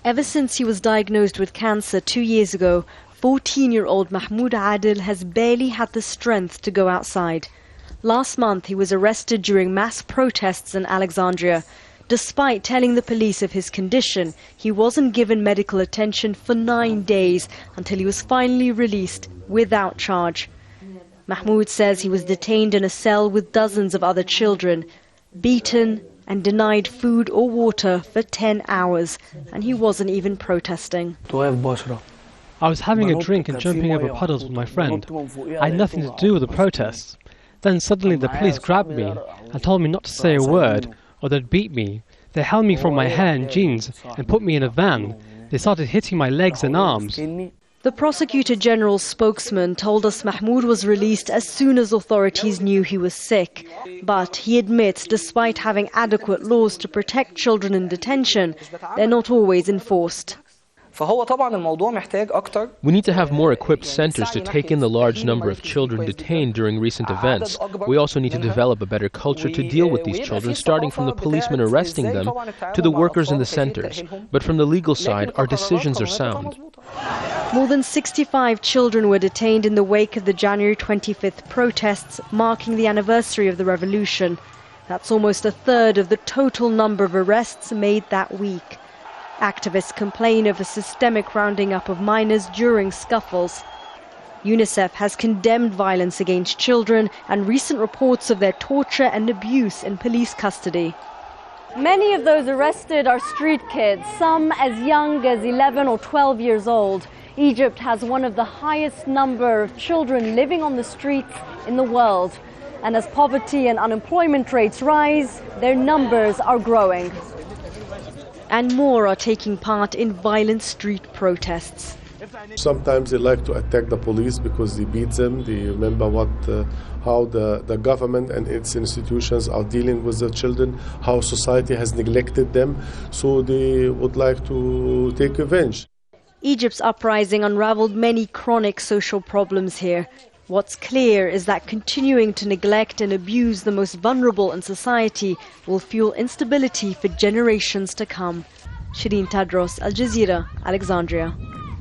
Ever since he was diagnosed with cancer 2 years ago, 14-year-old Mahmoud Adil has barely had the strength to go outside. Last month, he was arrested during mass protests in Alexandria. Despite telling the police of his condition, he wasn't given medical attention for 9 days until he was finally released without charge. Mahmoud says he was detained in a cell with dozens of other children, beaten and denied food or water for 10 hours, and he wasn't even protesting. I was having a drink and jumping over puddles with my friend. I had nothing to do with the protests. Then suddenly the police grabbed me and told me not to say a word or they'd beat me. They held me from my hair and jeans and put me in a van. They started hitting my legs and arms. The Prosecutor General's spokesman told us Mahmoud was released as soon as authorities knew he was sick. But he admits despite having adequate laws to protect children in detention, they're not always enforced. We need to have more equipped centers to take in the large number of children detained during recent events. We also need to develop a better culture to deal with these children, starting from the policemen arresting them to the workers in the centers. But from the legal side, our decisions are sound. More than 65 children were detained in the wake of the January 25th protests marking the anniversary of the revolution. That's almost a third of the total number of arrests made that week. Activists complain of a systemic rounding up of minors during scuffles. UNICEF has condemned violence against children and recent reports of their torture and abuse in police custody. Many of those arrested are street kids, some as young as 11 or 12 years old. Egypt has one of the highest number of children living on the streets in the world. And as poverty and unemployment rates rise, their numbers are growing. And more are taking part in violent street protests. Sometimes they like to attack the police because they beat them. They remember how the government and its institutions are dealing with the children, how society has neglected them, so they would like to take revenge. Egypt's uprising unraveled many chronic social problems here. What's clear is that continuing to neglect and abuse the most vulnerable in society will fuel instability for generations to come. Sherine Tadros, Al Jazeera, Alexandria.